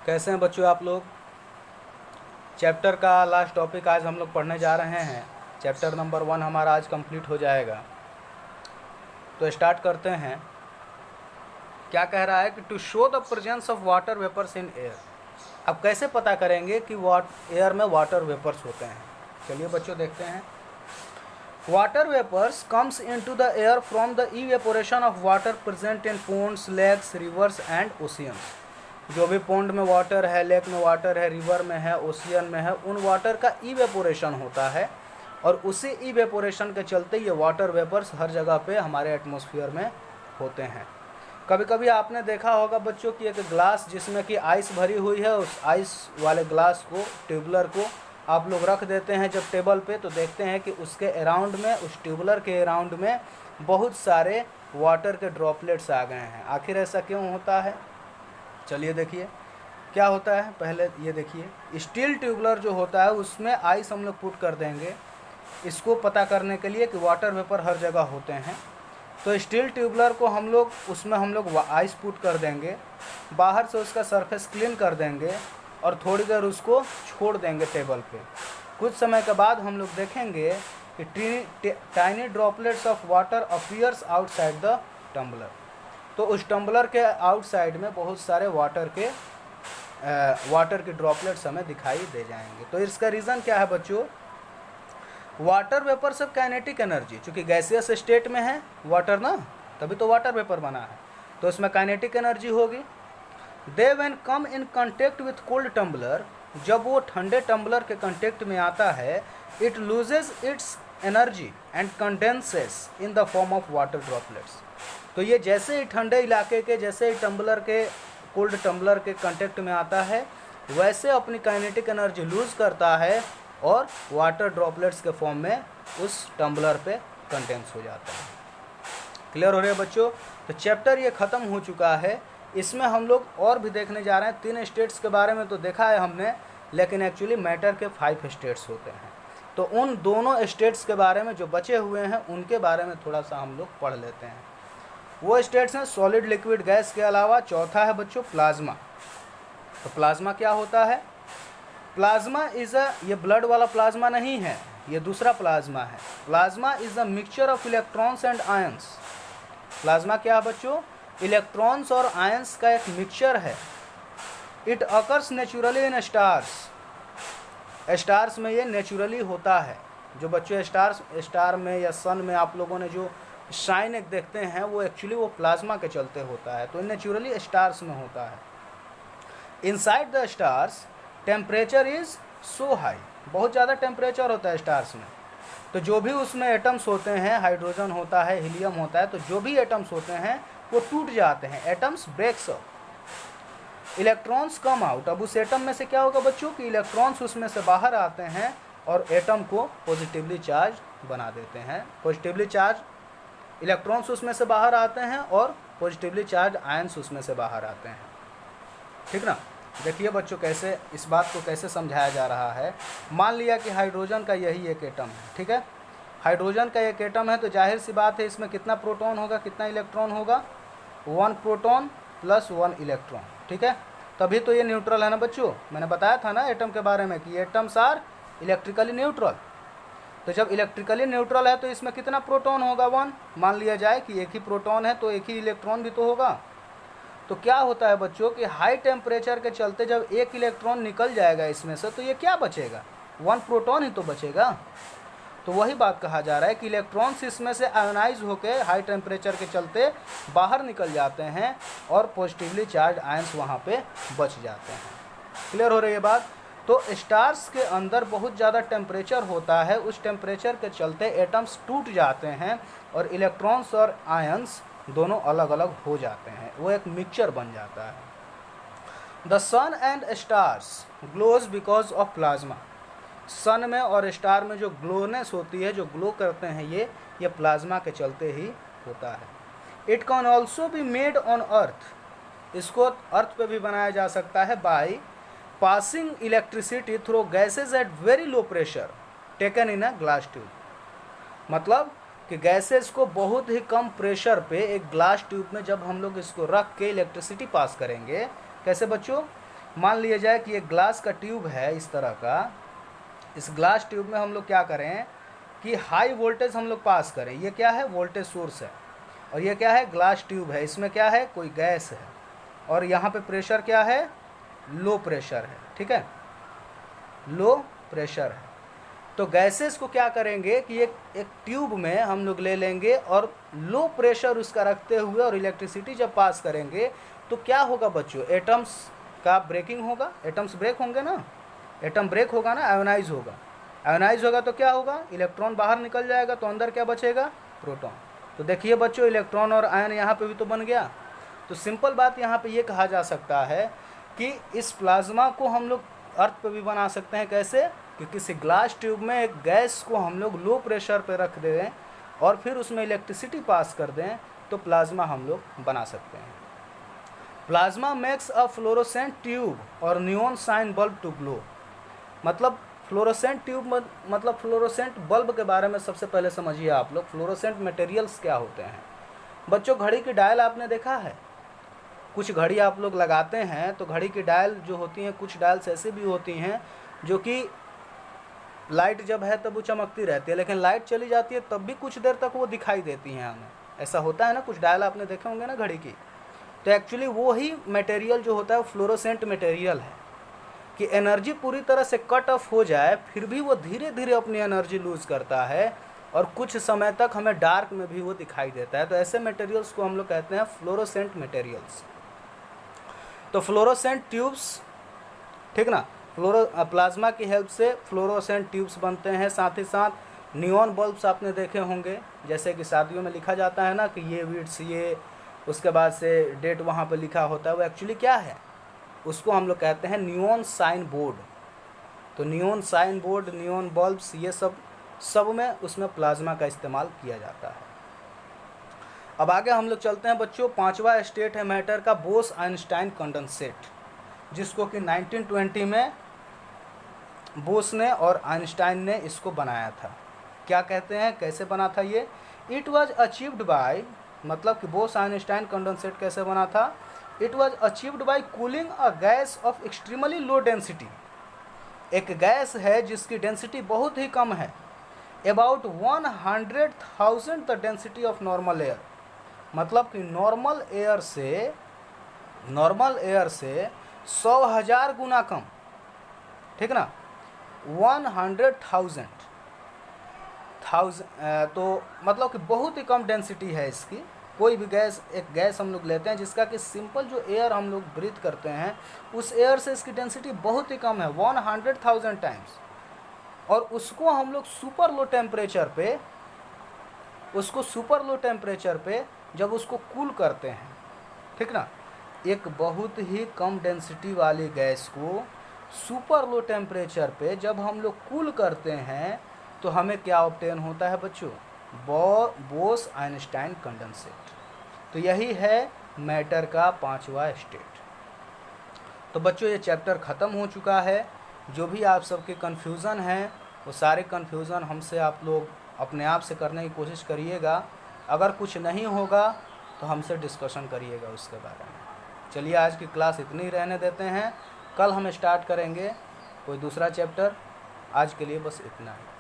कैसे हैं बच्चों आप लोग। चैप्टर का लास्ट टॉपिक आज हम लोग पढ़ने जा रहे हैं। चैप्टर नंबर 1 हमारा आज कंप्लीट हो जाएगा। तो स्टार्ट करते हैं। क्या कह रहा है कि to show the presence of water vapours in air. अब कैसे पता करेंगे कि एयर में वाटर वेपर्स होते हैं। चलिए बच्चों देखते हैं। Water vapours comes into the air from the evaporation of water present in ponds, lakes, rivers and oceans. जो भी पोंड में वाटर है, लेक में वाटर है, रिवर में है, ओशियन में है, उन वाटर का इवेपोरेशन होता है और उसी इवेपोरेशन के चलते ये वाटर वेपर्स हर जगह पे हमारे एटमॉस्फेयर में होते हैं। कभी कभी आपने देखा होगा बच्चों कि एक ग्लास जिसमें कि आइस भरी हुई है, उस आइस वाले ग्लास को, ट्यूबलर को आप लोग रख देते हैं जब टेबल पे, तो देखते हैं कि उसके अराउंड में, उस ट्यूबलर के अराउंड में बहुत सारे वाटर के ड्रॉपलेट्स आ गए हैं। आखिर ऐसा क्यों होता है? चलिए देखिए क्या होता है। पहले ये देखिए, स्टील ट्यूबलर जो होता है उसमें आइस हम लोग पुट कर देंगे, इसको पता करने के लिए कि वाटर वेपर हर जगह होते हैं। तो स्टील ट्यूबलर को उसमें हम लोग आइस पुट कर देंगे, बाहर से उसका सरफेस क्लीन कर देंगे और थोड़ी देर उसको छोड़ देंगे टेबल पे। कुछ समय के बाद हम लोग देखेंगे कि tiny droplets of water appears outside the tumbler. तो उस टम्बलर के आउटसाइड में बहुत सारे वाटर के ड्रॉपलेट्स हमें दिखाई दे जाएंगे। तो इसका रीज़न क्या है बच्चों? वाटर वेपर सब काइनेटिक एनर्जी, चूँकि गैसियस स्टेट में है वाटर ना, तभी तो वाटर वेपर बना है, तो इसमें काइनेटिक एनर्जी होगी। They when come in contact with cold tumbler, जब वो ठंडे टम्बलर के कांटेक्ट में आता है, it loses its energy and condenses in the form of water droplets. तो ये जैसे ही ठंडे इलाके के, जैसे ही कोल्ड टम्बलर के कांटेक्ट में आता है, वैसे अपनी काइनेटिक एनर्जी लूज़ करता है और वाटर ड्रॉपलेट्स के फॉर्म में उस टम्बलर पे कंडेंस हो जाता है। क्लियर हो रहे हैं बच्चों? तो चैप्टर ये ख़त्म हो चुका है। इसमें हम लोग और भी देखने जा रहे हैं। 3 स्टेट्स के बारे में तो देखा है हमने, लेकिन एक्चुअली मैटर के 5 स्टेट्स होते हैं। तो उन दोनों स्टेट्स के बारे में जो बचे हुए हैं उनके बारे में थोड़ा सा हम लोग पढ़ लेते हैं। वो स्टेट्स हैं सॉलिड, लिक्विड, गैस के अलावा चौथा है बच्चों प्लाज्मा। तो प्लाज्मा क्या होता है? प्लाज्मा ये ब्लड वाला प्लाज्मा नहीं है, ये दूसरा प्लाज्मा है। Plasma is a mixture of electrons and ions. Plasma क्या है बच्चों? इलेक्ट्रॉन्स और आयंस का एक मिक्सचर है। It occurs naturally in stars में ये नेचुरली होता है। जो बच्चों स्टार में या सन में आप लोगों ने जो शाइन एक देखते हैं, वो एक्चुअली वो प्लाज्मा के चलते होता है। तो नेचुरली स्टार्स में होता है। Inside the stars temperature is so high, बहुत ज़्यादा टेम्परेचर होता है स्टार्स में। तो जो भी उसमें एटम्स होते हैं, हाइड्रोजन होता है, हीलियम होता है, तो जो भी एटम्स होते हैं वो टूट जाते हैं, atoms breaks up, electrons come out. अब उस एटम में से क्या होगा बच्चों कि इलेक्ट्रॉन्स उसमें से बाहर आते हैं और एटम को पॉजिटिवली चार्ज बना देते हैं। पॉजिटिवली चार्ज इलेक्ट्रॉन्स उसमें से बाहर आते हैं और पॉजिटिवली चार्ज आयंस उसमें से बाहर आते हैं। ठीक ना? देखिए बच्चों कैसे इस बात को कैसे समझाया जा रहा है। मान लिया कि हाइड्रोजन का यही एक एटम है, ठीक है, हाइड्रोजन का एक एटम है, तो जाहिर सी बात है इसमें कितना प्रोटॉन होगा, कितना इलेक्ट्रॉन होगा? 1 प्रोटॉन प्लस 1 इलेक्ट्रॉन, ठीक है। तभी तो ये न्यूट्रल है ना बच्चों। मैंने बताया था ना एटम के बारे में कि एटम्स आर इलेक्ट्रिकली न्यूट्रल। तो जब इलेक्ट्रिकली न्यूट्रल है तो इसमें कितना प्रोटॉन होगा? 1। मान लिया जाए कि एक ही प्रोटॉन है तो एक ही इलेक्ट्रॉन भी तो होगा। तो क्या होता है बच्चों कि हाई टेम्परेचर के चलते जब एक इलेक्ट्रॉन निकल जाएगा इसमें से, तो ये क्या बचेगा? 1 प्रोटॉन ही तो बचेगा। तो वही बात कहा जा रहा है कि इलेक्ट्रॉन्स इसमें से आयोनाइज होकर हाई टेम्परेचर के चलते बाहर निकल जाते हैं और पॉजिटिवली चार्ज आयंस वहाँ पे बच जाते हैं। क्लियर हो रही है बात? तो स्टार्स के अंदर बहुत ज़्यादा टेम्परेचर होता है, उस टेम्परेचर के चलते एटम्स टूट जाते हैं और इलेक्ट्रॉन्स और आयंस दोनों अलग अलग हो जाते हैं, वो एक मिक्सचर बन जाता है। The sun and stars glows because of plasma. Sun में और स्टार में जो ग्लोनेस होती है, जो ग्लो करते हैं, ये प्लाज्मा के चलते ही होता है। It can also be made on earth. इसको अर्थ पे भी बनाया जा सकता है by passing electricity through gases at very low pressure taken in a glass tube. मतलब कि गैसेस को बहुत ही कम प्रेशर पे एक ग्लास ट्यूब में जब हम लोग इसको रख के इलेक्ट्रिसिटी पास करेंगे, कैसे बच्चों? मान लिया जाए कि एक ग्लास का ट्यूब है इस तरह का, इस ग्लास ट्यूब में हम लोग क्या करें कि हाई वोल्टेज हम लोग पास करें। ये क्या है, वोल्टेज सोर्स है, और ये क्या है, ग्लास ट्यूब है। इसमें क्या है, कोई गैस है, और यहाँ पे प्रेशर क्या है, लो प्रेशर है, ठीक है, लो प्रेशर है। तो गैसेस को क्या करेंगे कि एक ट्यूब में हम लोग ले लेंगे और लो प्रेशर उसका रखते हुए और इलेक्ट्रिसिटी जब पास करेंगे तो क्या होगा बच्चों, एटम्स का ब्रेकिंग होगा, एटम्स ब्रेक होंगे ना, एटम ब्रेक होगा ना, आयोनाइज होगा। आयोनाइज होगा तो क्या होगा, इलेक्ट्रॉन बाहर निकल जाएगा, तो अंदर क्या बचेगा, प्रोटॉन। तो देखिए बच्चों, इलेक्ट्रॉन और आयन यहाँ पे भी तो बन गया। तो सिंपल बात यहाँ पे ये कहा जा सकता है कि इस प्लाज्मा को हम लोग अर्थ पे भी बना सकते हैं। कैसे, कि किसी ग्लास ट्यूब में एक गैस को हम लोग लो प्रेशर पे रख दें और फिर उसमें इलेक्ट्रिसिटी पास कर दें तो प्लाज्मा हम लोग बना सकते हैं। Plasma makes a fluorescent tube और neon sign bulb to glow. मतलब फ्लोरोसेंट ट्यूब मतलब फ्लोरोसेंट बल्ब के बारे में सबसे पहले समझिए आप लोग, फ्लोरोसेंट मटेरियल्स क्या होते हैं। बच्चों, घड़ी की डायल आपने देखा है, कुछ घड़ी आप लोग लगाते हैं तो घड़ी की डायल जो होती हैं, कुछ डायल्स ऐसी भी होती हैं जो कि लाइट जब है तब वो चमकती रहती है, लेकिन लाइट चली जाती है तब भी कुछ देर तक वो दिखाई देती हैं हमें। ऐसा होता है ना, कुछ डायल आपने देखे होंगे ना घड़ी की। तो एक्चुअली वो ही मटेरियल जो होता है वो फ्लोरोसेंट मटेरियल है कि एनर्जी पूरी तरह से कट ऑफ हो जाए फिर भी वो धीरे धीरे अपनी एनर्जी लूज़ करता है और कुछ समय तक हमें डार्क में भी वो दिखाई देता है। तो ऐसे मटेरियल्स को हम लोग कहते हैं फ्लोरोसेंट मटेरियल्स। तो फ्लोरोसेंट ट्यूब्स, ठीक ना, प्लाज्मा की हेल्प से फ्लोरोसेंट ट्यूब्स बनते हैं। साथ ही साथ नियॉन बल्ब्स आपने देखे होंगे, जैसे कि शादियों में लिखा जाता है ना कि ये विड्स, ये उसके बाद से डेट वहाँ पे लिखा होता है, वो एक्चुअली क्या है, उसको हम लोग कहते हैं नियॉन साइन बोर्ड। तो neon sign board, neon bulbs, ये सब में उसमें प्लाज्मा का इस्तेमाल किया जाता है। अब आगे हम लोग चलते हैं बच्चों, पांचवा स्टेट है मैटर का, बोस आइंस्टाइन कंडेंसेट, जिसको कि 1920 में बोस ने और आइंस्टाइन ने इसको बनाया था। क्या कहते हैं, कैसे बना था ये, इट वाज अचीव्ड बाय, मतलब कि बोस आइंस्टाइन कंडेंसेट कैसे बना था, it was achieved by cooling a gas off extremely low density. एक गैस है जिसकी डेंसिटी बहुत ही कम है, about 100,000 the density of normal air. मतलब कि नॉर्मल एयर से 100,000 गुना कम, ठीक ना, 100,000 तो मतलब कि बहुत ही कम डेंसिटी है इसकी। कोई भी गैस, एक गैस हम लोग लेते हैं जिसका कि सिंपल जो एयर हम लोग ब्रीथ करते हैं उस एयर से इसकी डेंसिटी बहुत ही कम है, 100,000 टाइम्स। और उसको हम लोग सुपर लो टेम्परेचर पे जब उसको कूल करते हैं, ठीक ना, एक बहुत ही कम डेंसिटी वाली गैस को सुपर लो टेम्परेचर पे जब हम लोग कूल करते हैं तो हमें क्या ऑब्टेन होता है बच्चों, बोस आइंस्टाइन कंडेंसेट। तो यही है मैटर का पांचवा स्टेट। तो बच्चों, ये चैप्टर ख़त्म हो चुका है। जो भी आप सबके कन्फ्यूज़न हैं वो सारे कन्फ्यूज़न हमसे आप लोग अपने आप से करने की कोशिश करिएगा। अगर कुछ नहीं होगा तो हमसे डिस्कशन करिएगा उसके बारे में। चलिए, आज की क्लास इतनी ही रहने देते हैं, कल हम स्टार्ट करेंगे कोई दूसरा चैप्टर। आज के लिए बस इतना ही।